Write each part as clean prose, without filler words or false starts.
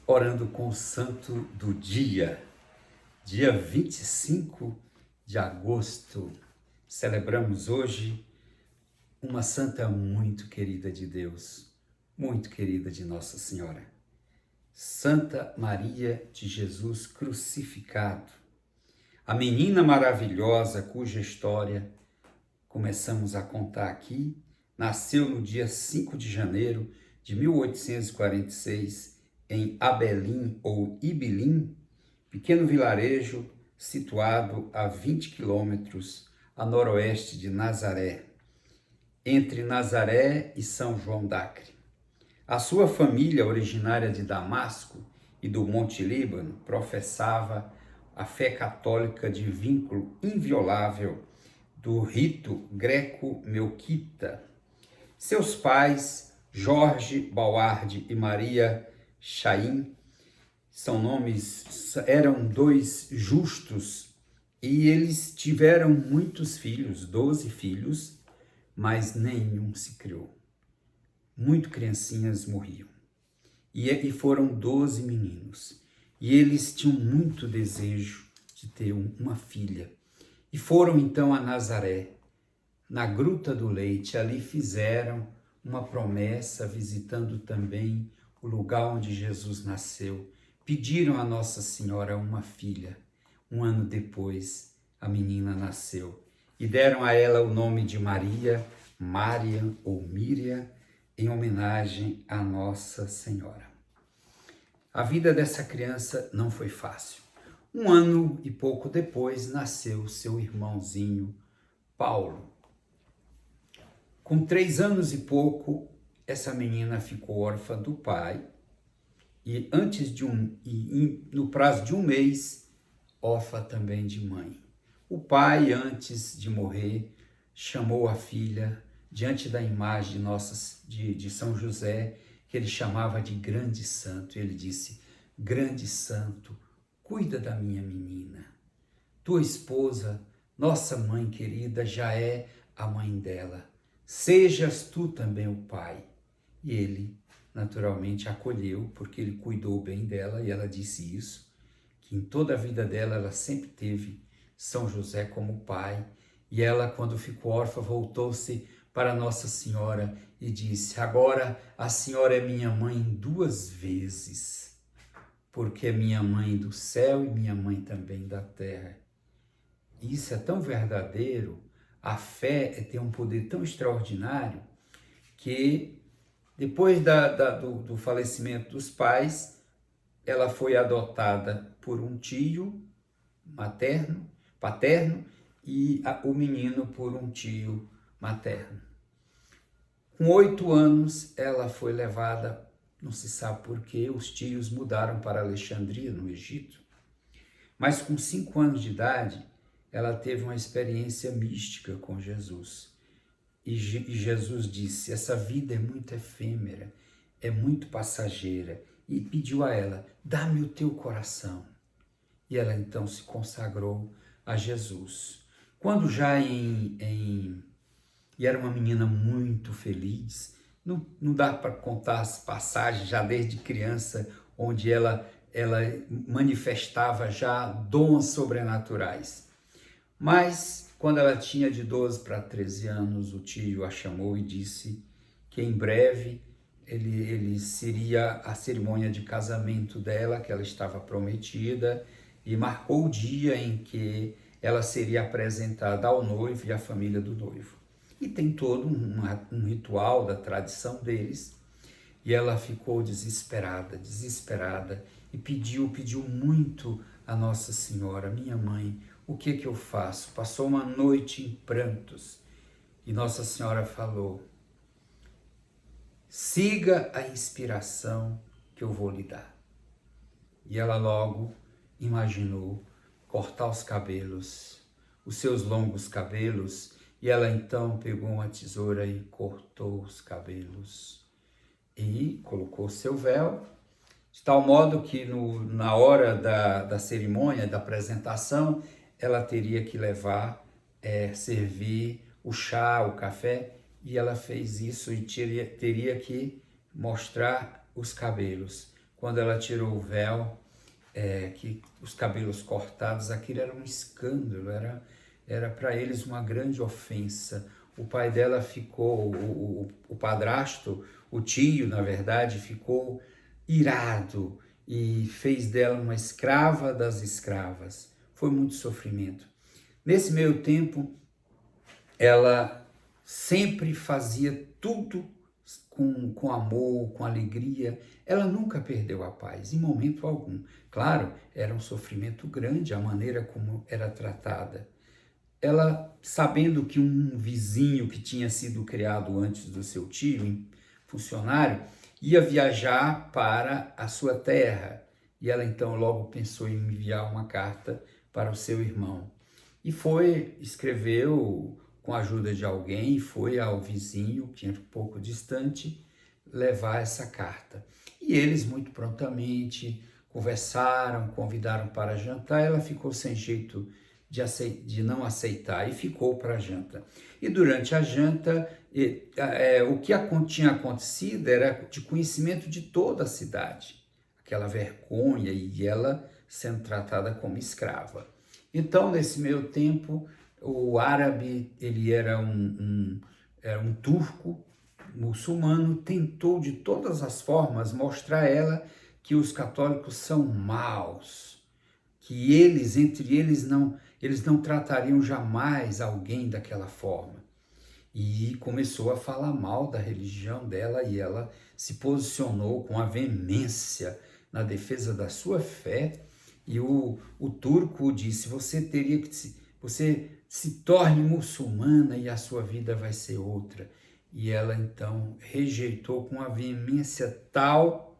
Orando com o santo do dia, dia 25 de agosto. Celebramos hoje uma santa muito querida de Deus, muito querida de Nossa Senhora. Santa Maria de Jesus crucificado. A menina maravilhosa cuja história começamos a contar aqui, nasceu no dia 5 de janeiro de 1846 em Abelim ou Ibilim, pequeno vilarejo situado a 20 quilômetros a noroeste de Nazaré, entre Nazaré e São João d'Acre. A sua família, originária de Damasco e do Monte Líbano, professava a fé católica de vínculo inviolável do rito greco-melquita. Seus pais, Jorge Bauardi e Maria Chaim, eram dois justos e eles tiveram muitos filhos, 12 filhos, mas nenhum se criou. Muito criancinhas morriam. E foram 12 meninos. E eles tinham muito desejo de ter uma filha. E foram então a Nazaré, na Gruta do Leite. Ali fizeram uma promessa, visitando também o lugar onde Jesus nasceu. Pediram a Nossa Senhora uma filha. Um ano depois, a menina nasceu. E deram a ela o nome de Maria, Mariam ou Miriam, em homenagem a Nossa Senhora. A vida dessa criança não foi fácil. Um ano e pouco depois nasceu seu irmãozinho Paulo. Com 3 anos e pouco, essa menina ficou órfã do pai e no prazo de um mês, órfã também de mãe. O pai, antes de morrer, chamou a filha diante da imagem de São José, que ele chamava de grande santo. E ele disse: grande santo, cuida da minha menina. Tua esposa, nossa mãe querida, já é a mãe dela. Sejas tu também o pai. E ele, naturalmente, acolheu, porque ele cuidou bem dela, e ela disse isso, que em toda a vida dela ela sempre teve São José como pai. E ela, quando ficou órfã, voltou-se para Nossa Senhora e disse: agora a senhora é minha mãe 2 vezes, porque é minha mãe do céu e minha mãe também da terra. Isso é tão verdadeiro, a fé tem um poder tão extraordinário, que depois do falecimento dos pais, ela foi adotada por um tio paterno, e o menino por um tio materno. Com 8 anos, ela foi levada, não se sabe por quê, os tios mudaram para Alexandria, no Egito. Mas com 5 anos de idade, ela teve uma experiência mística com Jesus. E Jesus disse: essa vida é muito efêmera, é muito passageira. E pediu a ela: dá-me o teu coração. E ela então se consagrou a Jesus. Quando e era uma menina muito feliz, não dá para contar as passagens já desde criança, onde ela manifestava já dons sobrenaturais. Mas, quando ela tinha de 12 para 13 anos, o tio a chamou e disse que em breve ele seria a cerimônia de casamento dela, que ela estava prometida, e marcou o dia em que ela seria apresentada ao noivo e à família do noivo. E tem todo um ritual da tradição deles. E ela ficou desesperada, e pediu muito a Nossa Senhora: minha mãe, o que eu faço? Passou uma noite em prantos. E Nossa Senhora falou: siga a inspiração que eu vou lhe dar. E ela logo imaginou cortar os cabelos, os seus longos cabelos, e ela então pegou uma tesoura e cortou os cabelos. E colocou seu véu, de tal modo que na hora da cerimônia, da apresentação, ela teria que servir o chá, o café, e ela fez isso e teria que mostrar os cabelos. quando ela tirou o véu, que os cabelos cortados, aquilo era um escândalo, era para eles uma grande ofensa. O pai dela ficou, o padrasto, o tio, na verdade, ficou irado e fez dela uma escrava das escravas. Foi muito sofrimento. Nesse meio tempo, ela sempre fazia tudo com amor, com alegria. Ela nunca perdeu a paz, em momento algum. Claro, era um sofrimento grande a maneira como era tratada. Ela, sabendo que um vizinho que tinha sido criado antes do seu tio, funcionário, ia viajar para a sua terra. E ela então logo pensou em enviar uma carta para o seu irmão. E escreveu com a ajuda de alguém, foi ao vizinho, que era um pouco distante, levar essa carta. E eles muito prontamente conversaram, convidaram para jantar. Ela ficou sem jeito de não aceitar e ficou para a janta. E durante a janta, o que tinha acontecido era de conhecimento de toda a cidade, aquela vergonha e ela sendo tratada como escrava. Então, nesse meio tempo, o árabe, ele era um turco muçulmano, tentou de todas as formas mostrar a ela que os católicos são maus, que entre eles não tratariam jamais alguém daquela forma. E começou a falar mal da religião dela e ela se posicionou com a veemência na defesa da sua fé. E o turco disse: você se torne muçulmana e a sua vida vai ser outra. E ela então rejeitou com uma veemência tal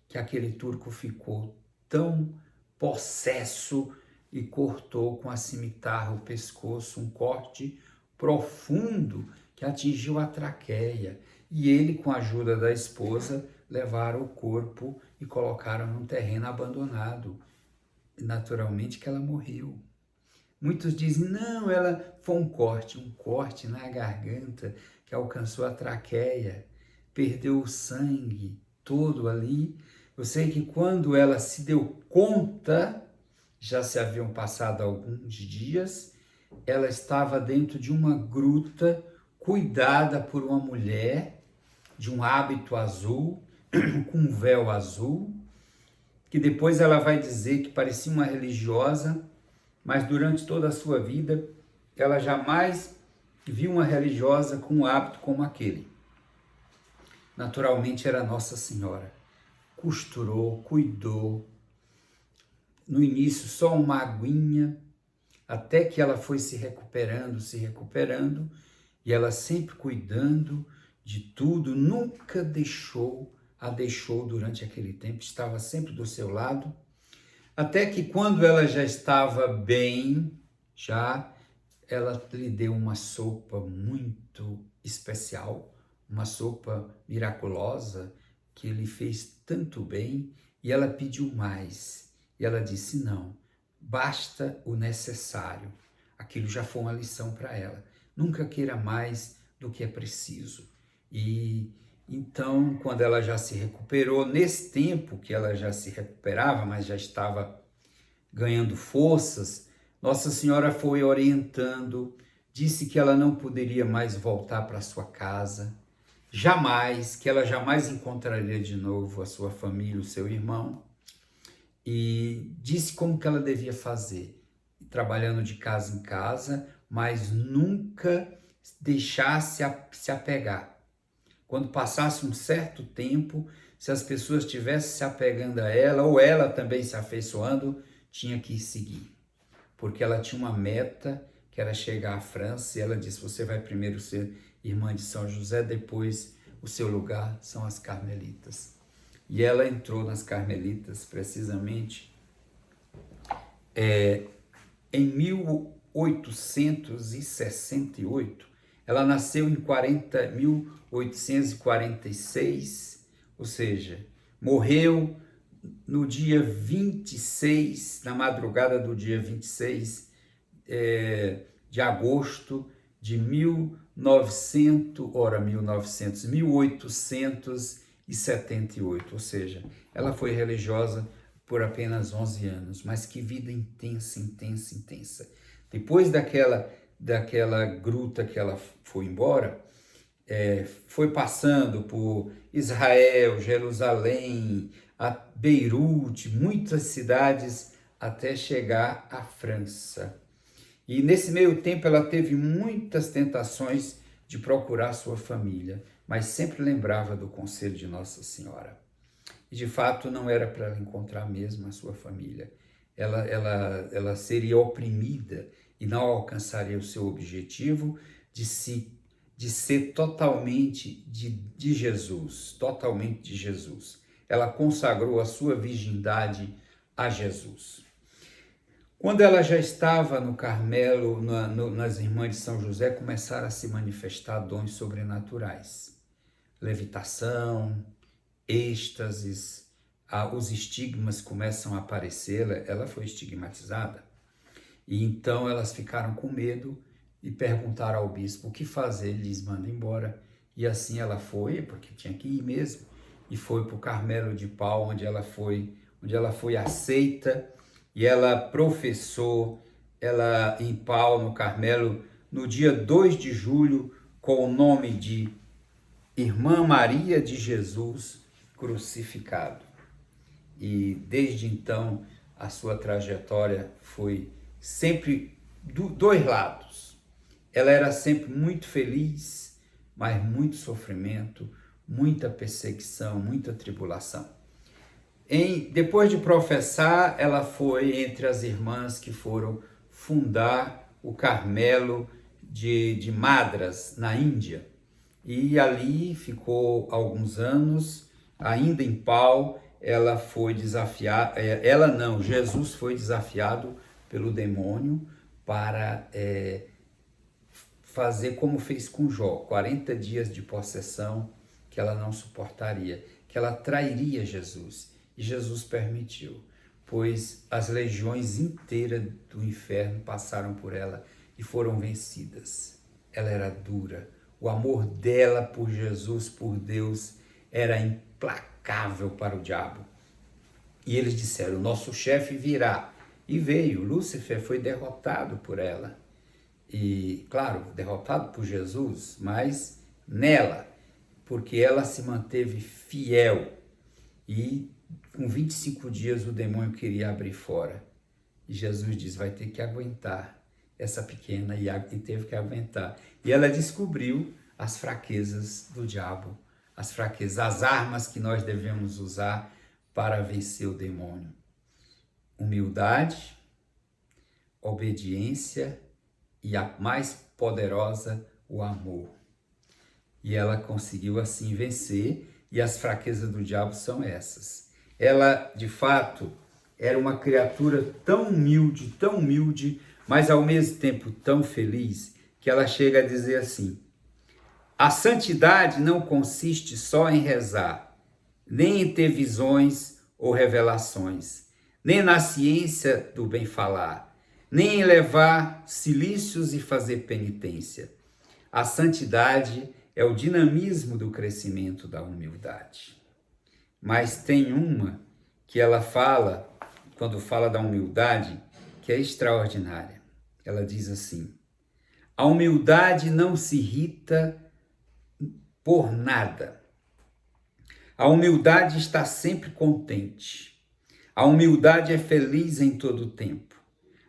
que aquele turco ficou tão possesso e cortou com a cimitarra o pescoço, um corte profundo que atingiu a traqueia. E ele, com a ajuda da esposa, levaram o corpo e colocaram num terreno abandonado. Naturalmente que ela morreu. Muitos dizem, não, ela foi um corte na garganta que alcançou a traqueia, perdeu o sangue todo ali. Eu sei que quando ela se deu conta, já se haviam passado alguns dias, ela estava dentro de uma gruta, cuidada por uma mulher, de um hábito azul, com um véu azul, que depois ela vai dizer que parecia uma religiosa, mas durante toda a sua vida, ela jamais viu uma religiosa com um hábito como aquele. Naturalmente era Nossa Senhora. Costurou, cuidou. No início só uma aguinha, até que ela foi se recuperando, e ela sempre cuidando de tudo, nunca a deixou durante aquele tempo, estava sempre do seu lado, até que quando ela já estava bem, ela lhe deu uma sopa muito especial, uma sopa miraculosa que lhe fez tanto bem, e ela pediu mais. E ela disse, não, basta o necessário. Aquilo já foi uma lição para ela. Nunca queira mais do que é preciso. E então, quando ela já se recuperou, nesse tempo que ela já se recuperava, mas já estava ganhando forças, Nossa Senhora foi orientando, disse que ela não poderia mais voltar para sua casa, que ela jamais encontraria de novo a sua família, o seu irmão, e disse como que ela devia fazer, trabalhando de casa em casa, mas nunca deixasse se apegar. Quando passasse um certo tempo, se as pessoas estivessem se apegando a ela, ou ela também se afeiçoando, tinha que seguir. Porque ela tinha uma meta, que era chegar à França, e ela disse, você vai primeiro ser irmã de São José, depois o seu lugar são as Carmelitas. E ela entrou nas Carmelitas, precisamente, em 1868. Ela nasceu em 1846, ou seja, morreu no dia 26, na madrugada do dia 26 de agosto de 1886. 78, ou seja, ela foi religiosa por apenas 11 anos, mas que vida intensa, intensa, intensa. Depois daquela gruta que ela foi embora, foi passando por Israel, Jerusalém, a Beirute, muitas cidades, até chegar à França. E nesse meio tempo ela teve muitas tentações de procurar sua família, mas sempre lembrava do conselho de Nossa Senhora. E de fato não era para ela encontrar mesmo a sua família. Ela seria oprimida e não alcançaria o seu objetivo de ser totalmente de Jesus, totalmente de Jesus. Ela consagrou a sua virgindade a Jesus. Quando ela já estava no Carmelo, nas Irmãs de São José, começaram a se manifestar dons sobrenaturais. Levitação, êxtases, os estigmas começam a aparecer, ela foi estigmatizada. E então elas ficaram com medo e perguntaram ao bispo o que fazer, ele lhes manda embora. E assim ela foi, porque tinha que ir mesmo, e foi para o Carmelo de Pau, onde ela foi aceita, e ela professou em Pau, no Carmelo, no dia 2 de julho, com o nome de Irmã Maria de Jesus crucificado. E desde então a sua trajetória foi sempre dois lados. Ela era sempre muito feliz, mas muito sofrimento, muita perseguição, muita tribulação. Depois de professar, ela foi entre as irmãs que foram fundar o Carmelo de Madras, na Índia. E ali ficou alguns anos, ainda em Pau, ela foi desafiada, Jesus foi desafiado pelo demônio para fazer como fez com Jó, 40 dias de possessão que ela não suportaria, que ela trairia Jesus. E Jesus permitiu, pois as legiões inteiras do inferno passaram por ela e foram vencidas. Ela era dura. O amor dela por Jesus, por Deus, era implacável para o diabo. E eles disseram, nosso chefe virá. E veio, Lúcifer foi derrotado por ela. E, claro, derrotado por Jesus, mas nela, porque ela se manteve fiel. E com 25 dias o demônio queria abrir fora. E Jesus diz, vai ter que aguentar essa pequena, e teve que aguentar. E ela descobriu as fraquezas do diabo, as armas que nós devemos usar para vencer o demônio. Humildade, obediência e a mais poderosa, o amor. E ela conseguiu assim vencer, e as fraquezas do diabo são essas. Ela, de fato, era uma criatura tão humilde, mas ao mesmo tempo tão feliz, que ela chega a dizer assim, a santidade não consiste só em rezar, nem em ter visões ou revelações, nem na ciência do bem falar, nem em levar cilícios e fazer penitência. A santidade é o dinamismo do crescimento da humildade. Mas tem uma que ela fala, quando fala da humildade, que é extraordinária. Ela diz assim, a humildade não se irrita por nada. A humildade está sempre contente. A humildade é feliz em todo o tempo.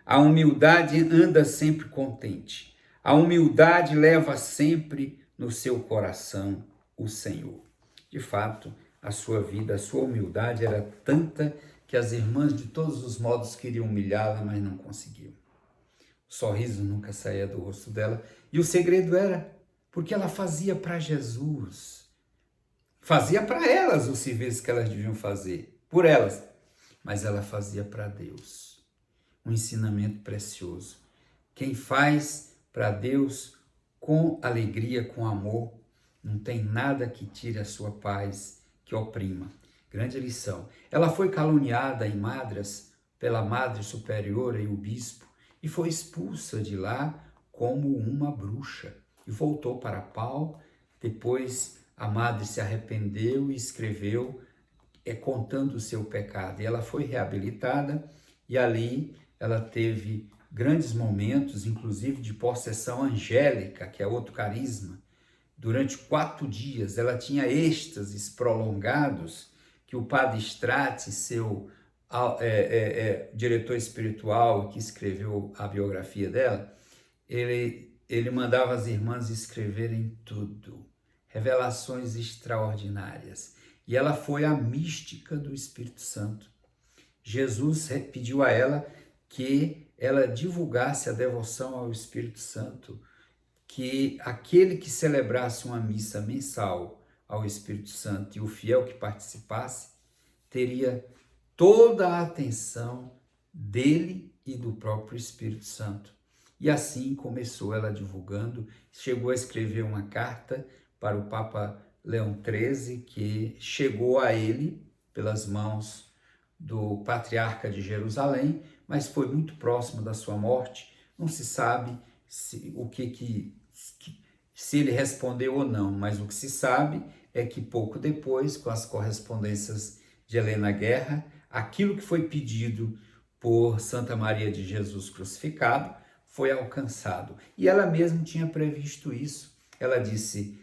A humildade anda sempre contente. A humildade leva sempre no seu coração o Senhor. De fato, a sua vida, a sua humildade era tanta que as irmãs de todos os modos queriam humilhá-la, mas não conseguiam. O sorriso nunca saía do rosto dela. E o segredo era porque ela fazia para Jesus. Fazia para elas os serviços que elas deviam fazer, por elas. Mas ela fazia para Deus. Um ensinamento precioso. Quem faz para Deus com alegria, com amor, não tem nada que tire a sua paz, que oprima. Grande lição. Ela foi caluniada em Madras pela Madre Superiora e o bispo e foi expulsa de lá como uma bruxa. E voltou para Pau, depois a madre se arrependeu e escreveu contando o seu pecado. E ela foi reabilitada e ali ela teve grandes momentos, inclusive de possessão angélica, que é outro carisma. Durante 4 dias ela tinha êxtases prolongados que o padre Strati, seu diretor espiritual que escreveu a biografia dela, ele mandava as irmãs escreverem tudo, revelações extraordinárias. E ela foi a mística do Espírito Santo. Jesus pediu a ela que ela divulgasse a devoção ao Espírito Santo, que aquele que celebrasse uma missa mensal ao Espírito Santo e o fiel que participasse, teria toda a atenção dele e do próprio Espírito Santo. E assim começou ela divulgando, chegou a escrever uma carta para o Papa Leão XIII, que chegou a ele pelas mãos do Patriarca de Jerusalém, mas foi muito próximo da sua morte. Não se sabe se ele respondeu ou não, mas o que se sabe é que pouco depois, com as correspondências de Helena Guerra, aquilo que foi pedido por Santa Maria de Jesus crucificado foi alcançado. E ela mesma tinha previsto isso. Ela disse: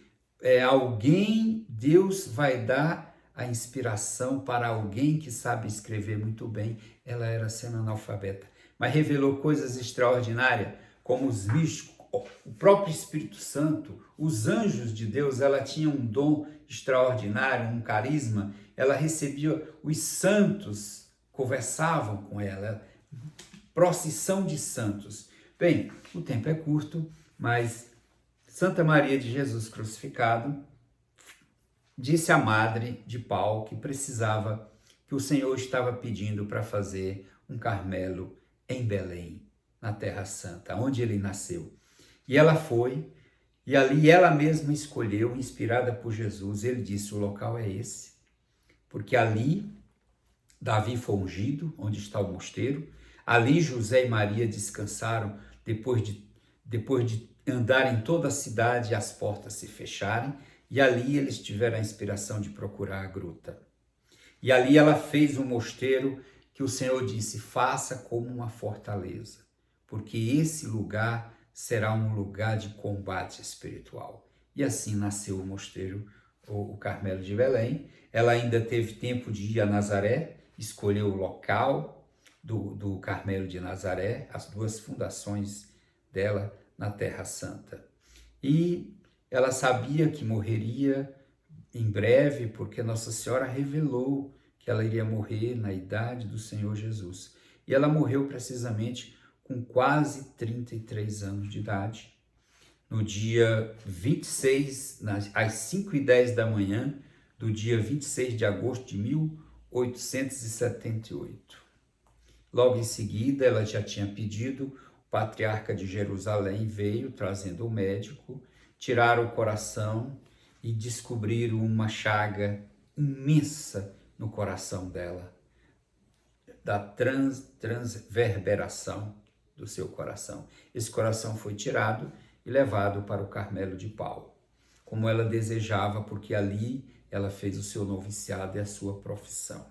Deus vai dar a inspiração para alguém que sabe escrever muito bem. Ela era semi-analfabeta, mas revelou coisas extraordinárias, como os místicos, o próprio Espírito Santo, os anjos de Deus. Ela tinha um dom extraordinário, um carisma. Ela recebia os santos, conversavam com ela, procissão de santos. Bem, o tempo é curto, mas Santa Maria de Jesus crucificado disse à madre de Paulo que precisava, que o Senhor estava pedindo para fazer um Carmelo em Belém, na Terra Santa, onde ele nasceu. E ela foi, e ali ela mesma escolheu, inspirada por Jesus. Ele disse: o local é esse, porque ali Davi foi ungido, onde está o mosteiro. Ali José e Maria descansaram depois de andarem toda a cidade e as portas se fecharem. E ali eles tiveram a inspiração de procurar a gruta. E ali ela fez um mosteiro que o Senhor disse: faça como uma fortaleza, porque esse lugar será um lugar de combate espiritual. E assim nasceu o mosteiro, o Carmelo de Belém. Ela ainda teve tempo de ir a Nazaré, escolheu o local do Carmelo de Nazaré, as 2 fundações dela na Terra Santa. E ela sabia que morreria em breve, porque Nossa Senhora revelou que ela iria morrer na idade do Senhor Jesus. E ela morreu precisamente com quase 33 anos de idade, no dia 26, às 5h10 da manhã, do dia 26 de agosto de 1878. Logo em seguida, ela já tinha pedido, o Patriarca de Jerusalém veio trazendo o médico, tiraram o coração e descobriram uma chaga imensa no coração dela, da transverberação do seu coração. Esse coração foi tirado e levado para o Carmelo de Paulo, como ela desejava, porque ali ela fez o seu noviciado e a sua profissão.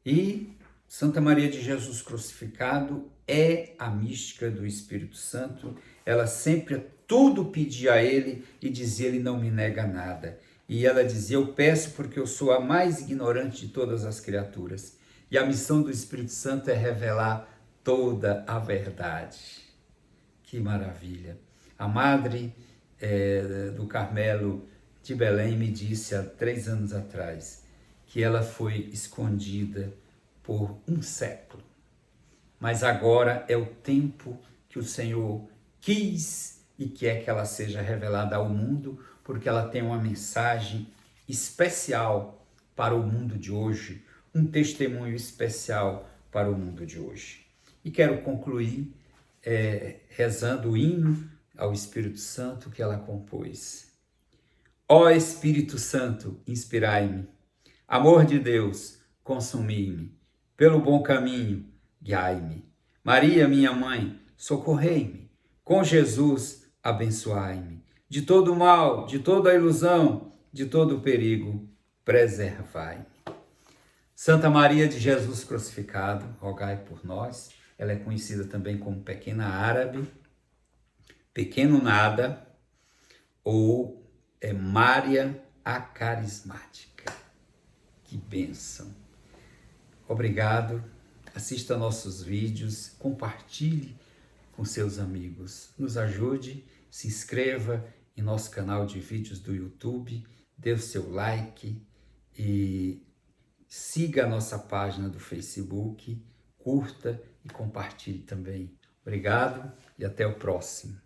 E Santa Maria de Jesus crucificado é a mística do Espírito Santo. Ela sempre tudo pedia a ele e dizia: ele não me nega nada. E ela dizia: eu peço porque eu sou a mais ignorante de todas as criaturas. E a missão do Espírito Santo é revelar toda a verdade. Que maravilha! A madre do Carmelo de Belém me disse há 3 anos atrás que ela foi escondida por 1 século. Mas agora é o tempo que o Senhor quis e quer que ela seja revelada ao mundo, porque ela tem uma mensagem especial para o mundo de hoje, um testemunho especial para o mundo de hoje. E quero concluir rezando o hino ao Espírito Santo que ela compôs. Ó Espírito Santo, inspirai-me. Amor de Deus, consumi-me. Pelo bom caminho, guiai-me. Maria, minha mãe, socorrei-me. Com Jesus, abençoai-me. De todo mal, de toda ilusão, de todo o perigo, preservai. Santa Maria de Jesus Crucificado, rogai por nós. Ela é conhecida também como Pequena Árabe, Pequeno Nada ou Maria a Carismática. Que bênção! Obrigado, assista nossos vídeos, compartilhe com seus amigos, nos ajude, se inscreva em nosso canal de vídeos do YouTube, dê o seu like e siga a nossa página do Facebook, curta e compartilhe também. Obrigado e até o próximo.